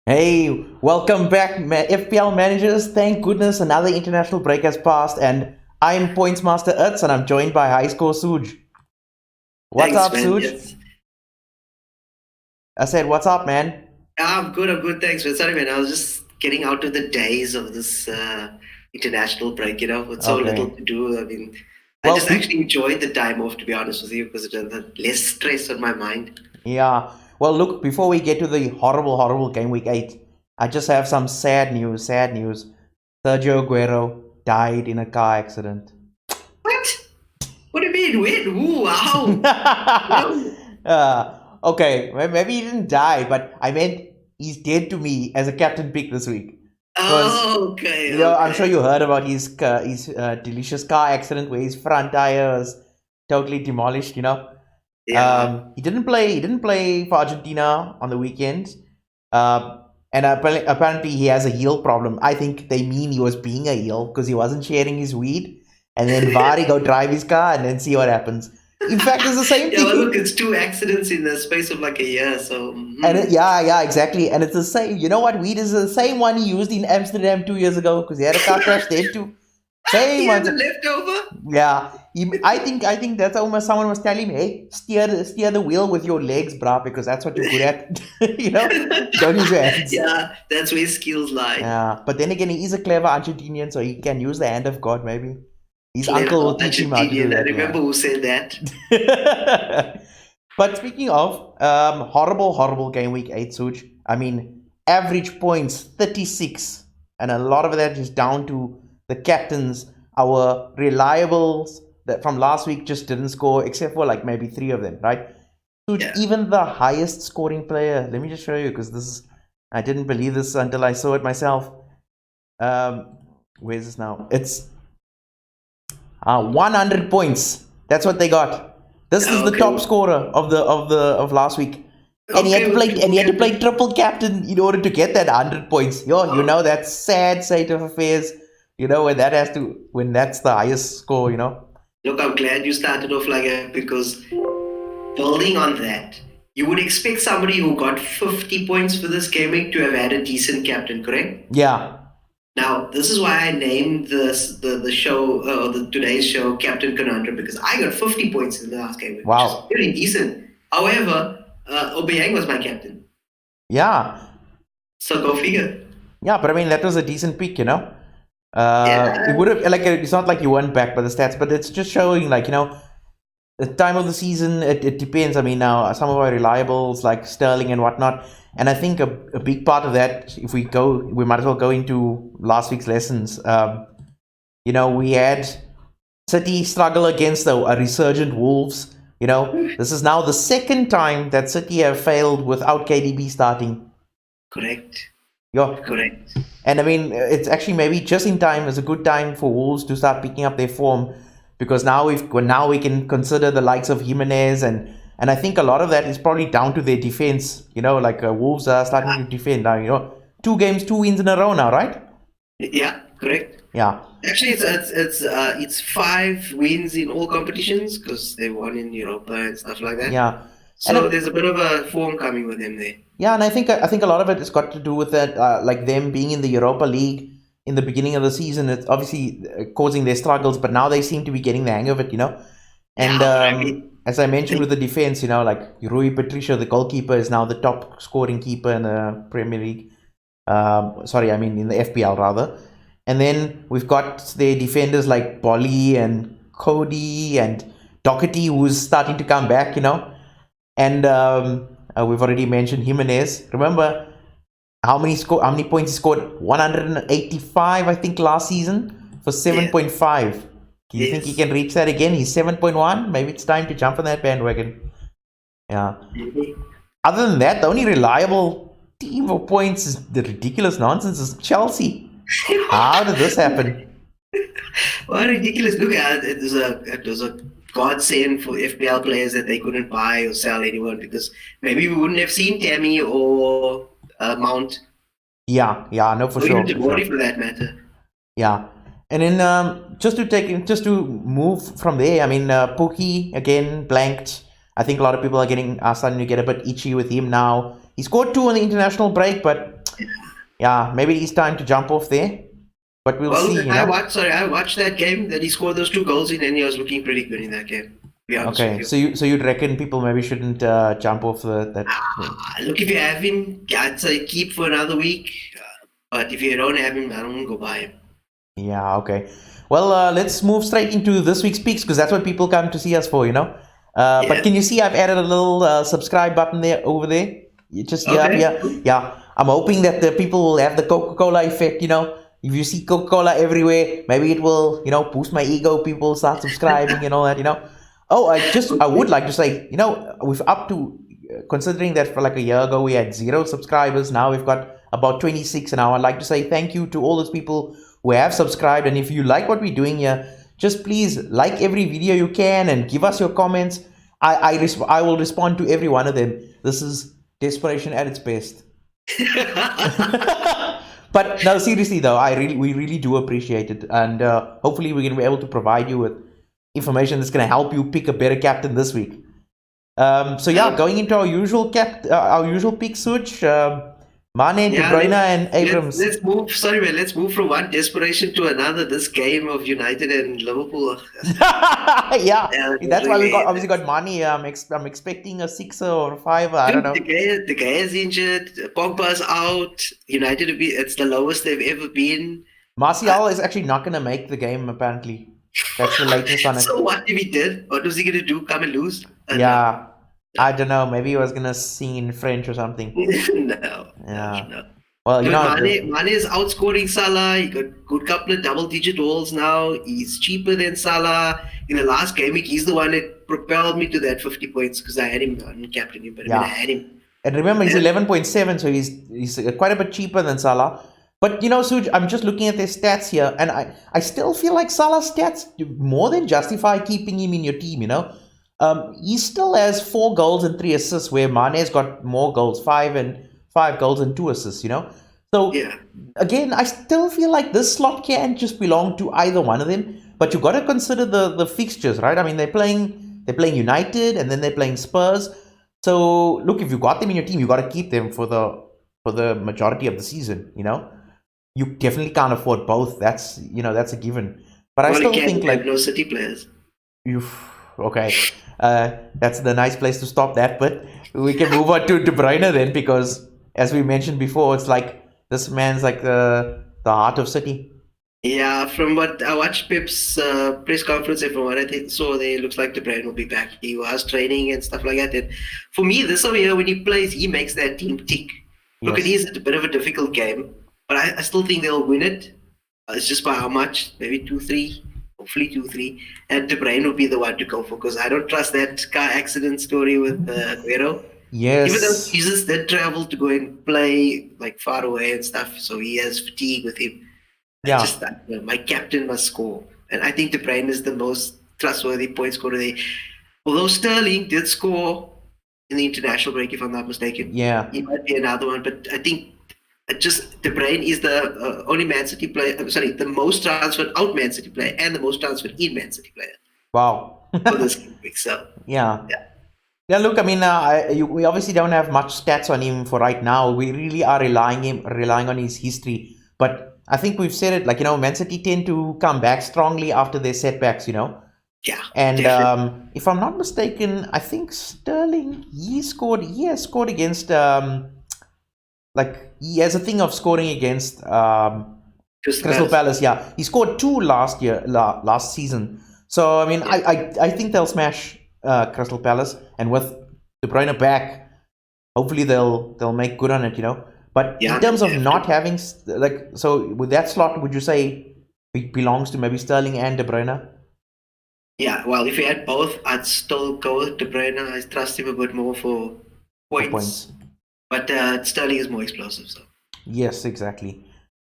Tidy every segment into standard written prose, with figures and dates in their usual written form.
Hey, welcome back, FPL managers. Thank goodness another international break has passed, and I'm Points Master Utz, and I'm joined by High Score Suj. What's Thanks, up, man. Suj? Yes. I said, what's up, man? I'm good. I'm good. Thanks, man. Sorry, man. I was just getting out of the days of this international break, with so little Okay. to do. I mean, I Well, just actually enjoyed the time off, to be honest with you, because it had less stress on my mind. yeah. Well, look, before we get to the horrible, horrible game week 8, I just have some sad news. Sad news. Sergio Aguero died in a car accident. What? What do you mean? When? Who? How? No. Okay, maybe he didn't die, but I meant he's dead to me as a captain pick this week. Because Oh, okay. I'm sure Okay. you heard about his delicious car accident where his front tire was totally demolished. Yeah. He didn't play. He didn't play for Argentina on the weekend. And apparently he has a heel problem. I think they mean he was being a heel because he wasn't sharing his weed. And then Vari go drive his car and then see what happens. In fact, it's the same Yeah, well, look, thing. it's two accidents in the space of like a year. So, Yeah, exactly. And it's the same. You know what? Weed is the same one he used in Amsterdam 2 years ago because he had a car crash then too. Same he has one. a leftover. Yeah, I think that's almost someone was telling me, hey, steer the wheel with your legs, brah, because that's what you're good at. Don't use your hands. Yeah, that's where skills lie. Yeah, but then again, he is a clever Argentinian, so he can use the hand of God. Maybe his uncle Clever will teach him how to do Argentinian. I that. remember who said that. Yeah. But speaking of horrible, horrible game week 8, Such. I mean, average points 36, and a lot of that is down to the captains. Our reliables that from last week just didn't score, except for like maybe 3 of them, right? Such, Yeah. even the highest scoring player. Let me just show you because this is. I didn't believe this until I saw it myself. Um, where's this now? It's 100 points. That's what they got. This is the Okay. top scorer of last week, and he had Okay, to with play triple captain. triple captain in order to get that 100 points. That's sad state of affairs. When that's the highest score. Look, I'm glad you started off like that because building on that, you would expect somebody who got 50 points for this gaming to have had a decent captain, correct? Yeah, Now, this is why I named the show, the today's show, Captain Conundrum, because I got 50 points in the last game, which is wow, very decent. However, Obiang was my captain. yeah, So go figure. yeah. But I mean, that was a decent pick. It Yeah. would have like it's not like you weren't back by the stats, but it's just showing the time of the season. It depends. I mean, now some of our reliables like Sterling and whatnot, and I think a big part of that, if we might as well go into last week's lessons. We had City struggle against a resurgent Wolves. This is now the second time that City have failed without KDB starting. Correct. Yeah, Correct. and I mean, it's actually maybe just in time. It's a good time for Wolves to start picking up their form because now we can consider the likes of Jimenez and I think a lot of that is probably down to their defense. Wolves are starting to defend now. 2 games, 2 wins in a row now, right? Yeah, correct. Yeah, Actually, it's 5 wins in all competitions because they won in Europa and stuff like that. yeah, and So there's a bit of a form coming with them there. yeah, and I think a lot of it has got to do with that, like them being in the Europa League in the beginning of the season. It's obviously causing their struggles, but now they seem to be getting the hang of it. And Yeah, but I mean, as I mentioned they, with the defense, like Rui Patricio, the goalkeeper, is now the top scoring keeper in the Premier League. Sorry, I mean in the FPL rather. And then we've got the defenders like Bolly and Cody and Doherty, who's starting to come back. And we've already mentioned Jimenez. Remember how many points he scored? 185, I think, last season for yeah, 7.5. Do you think he yes. can reach that again? He's 7.1. Maybe it's time to jump on that bandwagon. Yeah. Mhm. Other than that, the only reliable team for points is the ridiculous nonsense is Chelsea. How did this happen? What ridiculous! Look at it was a godsend for FPL players that they couldn't buy or sell anyone because maybe we wouldn't have seen Tammy or Mount Yeah, no, for or even sure, for Tamori sure. for that matter. Yeah, and then just to move from there. I mean, Pookie again blanked. I think a lot of people are starting to get a bit itchy with him now. He scored 2 on the international break, but yeah, maybe it's time to jump off there. But we'll Well, see, I watched that game that he scored those 2 goals in, and he was looking pretty good in that game. To be honest with Okay, you. so you'd reckon people maybe shouldn't jump off that thing. Look, if you have him, I'd say keep for another week. But if you don't have him, I don't go buy him. Yeah, okay. Well, let's move straight into this week's picks because that's what people come to see us for, you know. But Yeah. can you see I've added a little subscribe button there over there? You just Okay. yeah. I'm hoping that the people will have the Coca-Cola effect, you know. If you see Coca-Cola everywhere, maybe it will, you know, boost my ego. People start subscribing and all that, you know. Oh, I would like to say, you know, we've up to considering that for like a year ago we had 0 subscribers. Now we've got about 26, and I'd like to say thank you to all those people who have subscribed. And if you like what we're doing here, just please like every video you can and give us your comments. I will respond to every one of them. This is desperation at its best. But no, seriously though, we really do appreciate it, and hopefully we're gonna be able to provide you with information that's gonna help you pick a better captain this week. So yeah, going into our usual pick switch. Mane, De Bruyne, and Abrams. Let's move. Sorry, man. Let's move from one desperation to another. This game of United and Liverpool. Yeah, that's why we obviously got Mane. I'm expecting a 6 or 5. I don't know. The guy is injured. Pogba's out. United will be. It's the lowest they've ever been. Martial is actually not going to make the game. Apparently, that's the latest on it. So what if he did? What was he going to do? Come and lose? Yeah. I don't know. Maybe he was gonna sing in French or something. No. Yeah. No. Well, you know, Mane is outscoring Salah. He got good couple of double-digit goals now. He's cheaper than Salah. In the last game week, he's the one that propelled me to that 50 points because I had him on captain him, but I had him. And remember, he's 11.7, so he's quite a bit cheaper than Salah. But you know, Suj, I'm just looking at their stats here, and I still feel like Salah's stats more than justify keeping him in your team. You know. He still has 4 goals and 3 assists, where Mane's got more goals, 5 goals and 2 assists, you know. So again, I still feel like this slot can't just belong to either one of them. But you got to consider the fixtures, right? I mean, they're playing United, and then they're playing Spurs. So look, if you got them in your team, you got to keep them for the majority of the season. You know, you definitely can't afford both. That's a given. But I still think like no City players. Okay. That's the nice place to stop that, but we can move on to De Bruyne then, because as we mentioned before, it's like this man's like the heart of City. Yeah, from what I watched Pep's press conference, and from what I saw, it looks like De Bruyne will be back. He was training and stuff like that. And for me, this over here, when he plays, he makes that team tick. Look, it is a bit of a difficult game, but I still think they'll win it. It's just by how much? Maybe 2-3. Hopefully 2-3, and De Bruyne will be the one to go for, because I don't trust that car accident story with Aguero. Yes. Even though Jesus did travel to go and play like far away and stuff, so he has fatigue with him. Yeah. My captain must score, and I think De Bruyne is the most trustworthy point scorer there. Although Sterling did score in the international break, if I'm not mistaken. Yeah. He might be another one, but I think just De Bruyne is the only Man City player. The most transferred out Man City player and the most transferred in Man City player. Wow. For this game week, so yeah. Look, I mean, we obviously don't have much stats on him for right now. We really are relying on his history. But I think we've said it, like, you know, Man City tend to come back strongly after their setbacks, you know. Yeah. And if I'm not mistaken, I think Sterling he has scored against like he has a thing of scoring against Crystal Palace. Yeah, he scored 2 last season. So I mean, I think they'll smash Crystal Palace, and with De Bruyne back, hopefully they'll make good on it, you know. But in terms of not having so with that slot, would you say it belongs to maybe Sterling and De Bruyne? Yeah, well, if you had both, I'd still go with De Bruyne. I trust him a bit more for points. But Sterling is more explosive. So. Yes, exactly.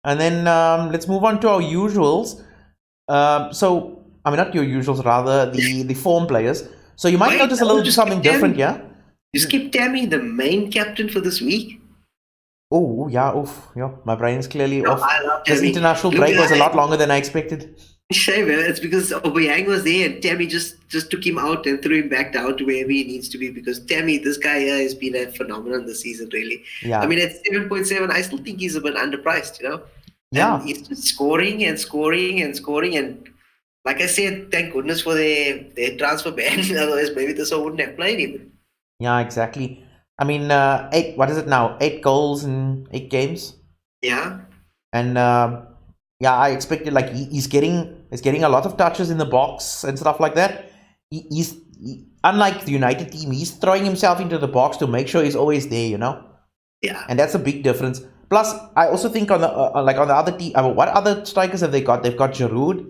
And then let's move on to our usuals. So, I mean, not your usuals, rather the form players. So you might notice a little something different, yeah? You skipped Tammy, the main captain for this week. Oh, yeah, oof, yeah. My brain's clearly No, off. I love This Tammy. international Look, break was a lot longer than I expected. shame, man. It's because Aubameyang was there and Tammy just took him out and threw him back down to wherever he needs to be. Because Tammy, this guy here has been a phenomenon this season, really. I Yeah, mean, at 7.7, I still think he's a bit underpriced, And yeah, he's just scoring and scoring and scoring. And like I said, thank goodness for their transfer ban. Otherwise, maybe this one wouldn't have played even. yeah, exactly. I mean, what is it now? 8 goals in 8 games. Yeah, And yeah, I expected like he's getting a lot of touches in the box and stuff like that. Unlike the United team, he's throwing himself into the box to make sure he's always there, yeah. and that's a big difference. Plus, I also think on the like on the other team, what other strikers have they got? They've got Giroud,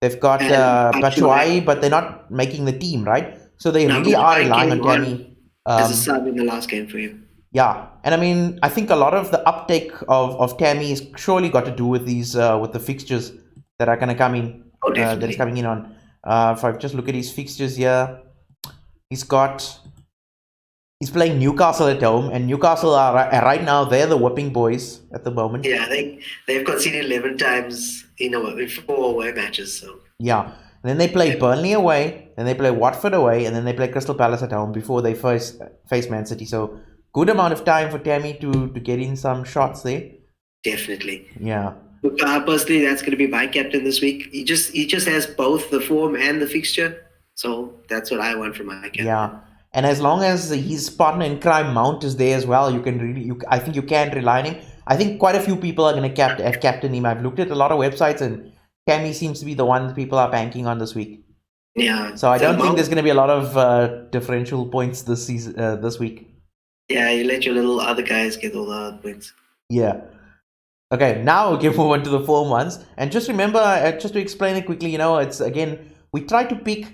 they've got And Batshuayi, but they're not making the team, right? So they now really are Batshuayi relying came on on Tammy. as a sub in the last game for him. Yeah, and I mean, I think a lot of the uptake of Tammy is surely got to do with these with the fixtures that are going to come in. Oh, That is definitely. coming in on. If I just look at his fixtures here, he's got he's playing Newcastle at home, and Newcastle are right now they're the whipping boys at the moment. Yeah, they've conceded 11 times in 4 away matches. So Yeah, and then they play yeah, Burnley away, then they play Watford away, and then they play Crystal Palace at home before they face Man City. So good amount of time for Tammy to get in some shots there. definitely. Yeah. Look, personally, that's going to be my captain this week. He just has both the form and the fixture, so that's what I want from my captain. Yeah, and as long as his partner in crime Mount is there as well, you can really, I think you can rely on him. I think quite a few people are going to have captain him. I've looked at a lot of websites, and Cammy seems to be the one that people are banking on this week. Yeah, So I the don't think Mount. there's going to be a lot of differential points this season, this week. Yeah, you let your little other guys get all the hard points. Yeah. Okay, now we can move on to the form ones. And just remember, just to explain it quickly, it's again, we try to pick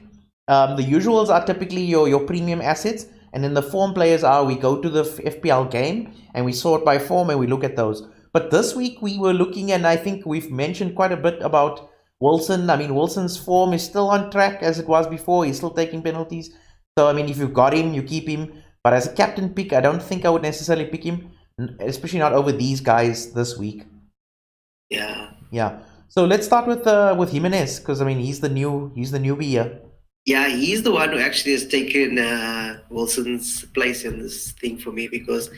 the usuals are typically your premium assets, and then the form players are we go to the FPL game and we sort by form and we look at those. But this week we were looking, and I think we've mentioned quite a bit about Wilson. I mean, Wilson's form is still on track as it was before. He's still taking penalties. So, I mean, if you've got him, you keep him. But as a captain pick, I don't think I would necessarily pick him, especially not over these guys this week. Yeah. Yeah. So let's start with Jimenez, because I mean he's the newbie here. Yeah, he's the one who actually has taken Wilson's place in this thing for me because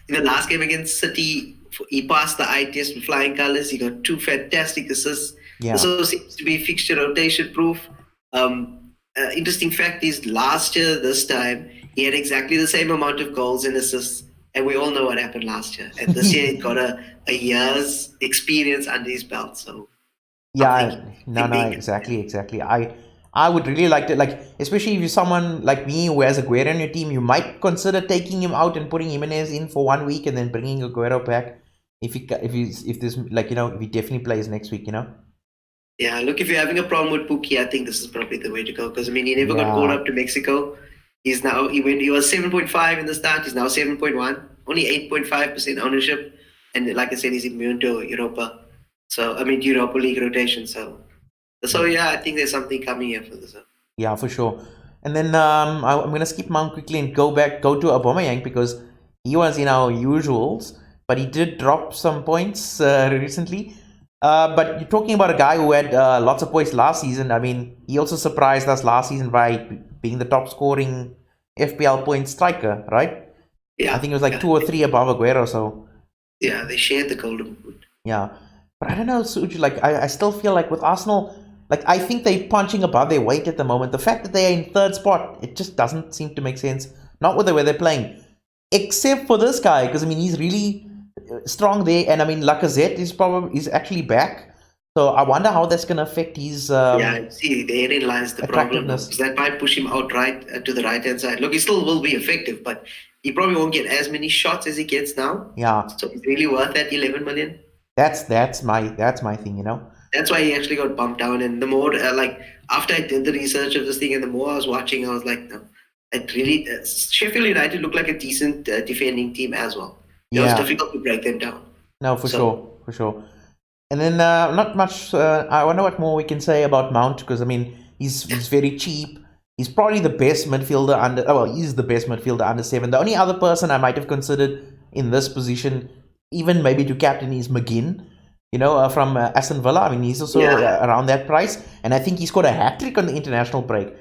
in the last game against City, he passed the eye test with flying colours. He got 2 fantastic assists. Yeah. This also seems to be fixture rotation proof. Interesting fact is last year, this time, he had exactly the same amount of goals and assists. And we all know what happened last year. And this year, he got a year's experience under his belt. So Yeah. No. big. Exactly. I would really like to especially if you're someone like me who has Aguero on your team, you might consider taking him out and putting Jimenez in for 1 week and then bringing Aguero back if this if he definitely plays next week. Yeah, look, if you're having a problem with Pookie, I think this is probably the way to go because I mean, he never got Yeah. called up to Mexico. He was 7.5 in the start. He's now 7.1, only 8.5% ownership, and like I said, he's immune to Europa. So I mean, Europa League rotation. So yeah, I think there's something coming here for this. Yeah, for sure. And then I'm going to skip Mount quickly and go to Aubameyang because he was in our usuals, but he did drop some points recently. But you're talking about a guy who had lots of points last season. I mean, he also surprised us last season by being the top scoring FPL point striker, right? Yeah, I think it was like 2 or 3 above Aguero. So yeah, they shared the golden boot. yeah, but I don't know, Suj. I still feel like with Arsenal, I think they're punching above their weight at the moment. The fact that they are in third spot, it just doesn't seem to make sense. Not with the way they're playing, except for this guy, because I mean he's really strong there, and I mean Lacazette is actually back. So I wonder how that's going to affect his Yeah, see, therein lies the problem attractiveness. because that might push him out to the right hand side. Look, he still will be effective, but he probably won't get as many shots as he gets now. Yeah, So it's really worth that 11 million. that's my thing. That's why he actually got bumped down. And the more, after I did the research of this thing and the more I was watching, I was like, no, it really, Sheffield United looked like a decent defending team as well. It was Yeah, difficult to break them down. no, for sure. And then not much. I wonder what more we can say about Mount because I mean he's very cheap. He's probably the best midfielder under. Oh, well, he's the best midfielder under 7. The only other person I might have considered in this position even maybe to captain is McGinn, from Aston Villa. I mean, he's also around that price, and I think he scored a hat trick on the international break.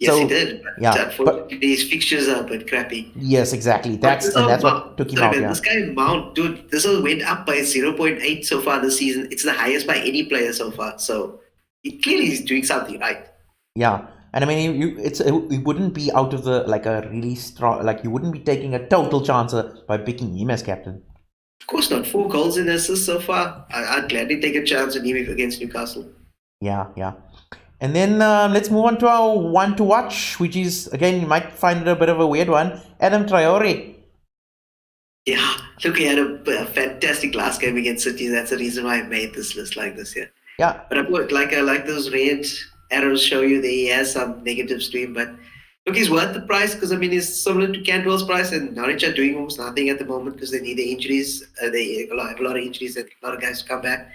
Yes, so, he did. But unfortunately, his fixtures are a bit crappy. Yes, exactly. That's what took him out. Man, this guy Mount, dude, this all went up by 0.8 so far this season. It's the highest by any player so far. So he clearly is doing something right. Yeah, and I mean, it wouldn't be out of the a really strong, you wouldn't be taking a total chancer by picking him as captain. Of course not. 4 goals and assists so far. I'd gladly take a chance on him against Newcastle. Yeah. And then let's move on to our one to watch, which is, again, you might find it a bit of a weird one. Adam Traore. Yeah, look, he had a fantastic last game against City. That's the reason why I made this list like this. Yeah. But I like those red arrows show you that he has some negatives to him. But look, he's worth the price because, I mean, he's similar to Cantwell's price, and Norwich are doing almost nothing at the moment because they need the injuries. They have a lot of injuries and a lot of guys to come back.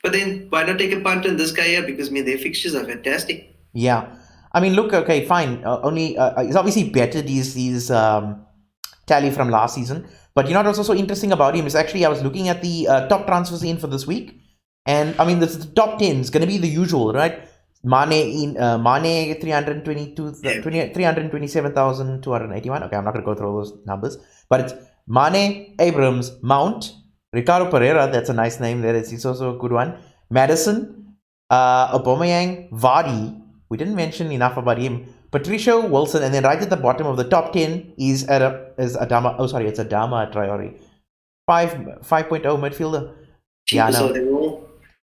But then why not take a punt on this guy here? Because, I mean, their fixtures are fantastic. Yeah. I mean, look, okay, fine. He's obviously bettered his tally from last season. But you know what's also interesting about him is actually I was looking at the top transfers in for this week. And, I mean, the top 10 is going to be the usual, right? Mane 327,281. Okay, I'm not going to go through all those numbers. But it's Mane, Abrams, Mount, Ricardo Pereira, that's a nice name there. It's also a good one. Madison, Aubameyang, Vardy. We didn't mention enough about him. Patricio, Wilson, and then right at the bottom of the top 10 is Adama. Oh, sorry, it's Adama Traore. 5.0 midfielder. Yeah, no.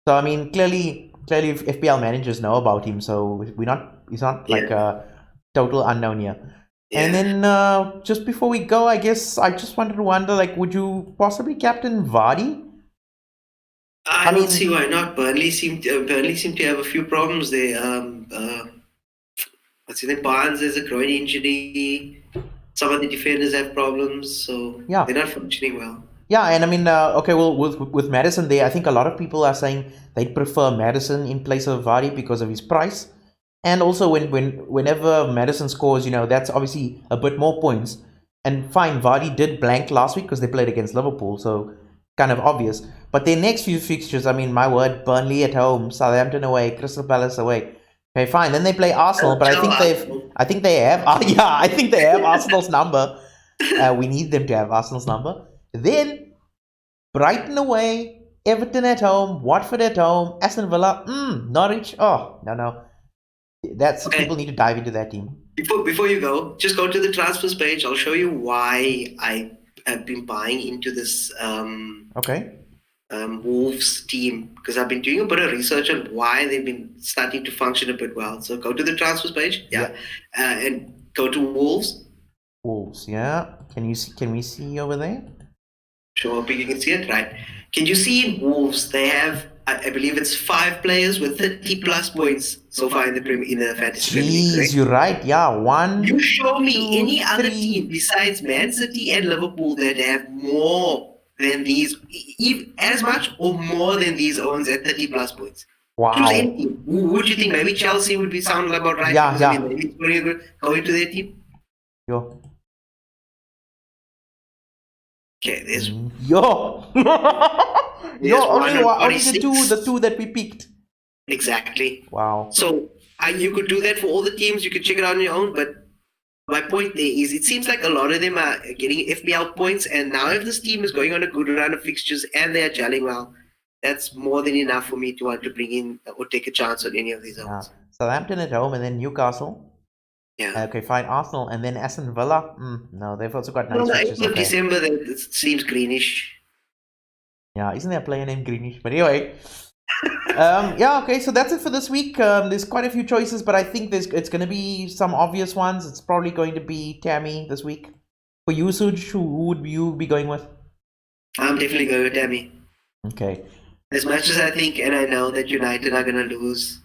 So I mean, clearly, FPL managers know about him. So he's not like a total unknown here. Yeah. And then just before we go, I guess I just wanted to wonder, would you possibly captain Vardy? I don't see why not. Burnley seem to have a few problems there. What's his name? Barnes has a groin injury. Some of the defenders have problems, so they're not functioning well. Yeah, and I mean, okay, well, with Madison there, I think a lot of people are saying they'd prefer Madison in place of Vardy because of his price. And also, whenever Madison scores, that's obviously a bit more points. And fine, Vardy did blank last week because they played against Liverpool, so kind of obvious. But their next few fixtures, I mean, my word, Burnley at home, Southampton away, Crystal Palace away. Okay, fine. Then they play Arsenal, but I think they have Arsenal's number. We need them to have Arsenal's number. Then Brighton away, Everton at home, Watford at home, Aston Villa, Norwich. Oh, no. That's people need to dive into that team. Before you go, just go to the transfers page. I'll show you why I have been buying into this Wolves team, because I've been doing a bit of research on why they've been starting to function a bit well. So go to the transfers page, and go to Wolves. Wolves, yeah. Can we see over there? Sure, hoping you can see it, right? Can you see in Wolves they have, I believe it's 5 players with 30 plus points so far in the fantasy Premier League. Jeez, you're right. Yeah, one. You show me any other team besides Man City and Liverpool that have more than these, as much or more than these owns at 30 plus points. Wow. Choose any team. Who would you think? Maybe Chelsea would be sound about right. Yeah. Maybe it's very good. Go into their team. Yo. Okay, there's only the two that we picked. Exactly. Wow. So you could do that for all the teams. You could check it out on your own. But my point there is, it seems like a lot of them are getting FPL points, and now if this team is going on a good run of fixtures and they are gelling well, that's more than enough for me to want to bring in or take a chance on any of these others. Southampton at home and then Newcastle. Yeah. Okay, fine. Arsenal and then Aston Villa. No, they've also got nice fixtures. The 8th of December, it seems greenish. Yeah, isn't there a player named Greenish? But anyway. Okay, so that's it for this week. There's quite a few choices, but I think it's going to be some obvious ones. It's probably going to be Tammy this week. For you, Suj, who would you be going with? I'm definitely going with Tammy. Okay. As much as I think and I know that United are going to lose,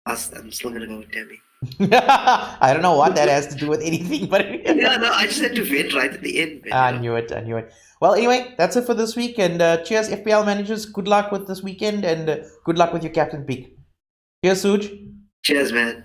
I'm still going to go with Tammy. I don't know what that has to do with anything, but I just had to wait right at the end. I knew it. Well, anyway, that's it for this week, and cheers, FPL managers. Good luck with this weekend, and good luck with your captain pick. Cheers, Suj. Cheers, man.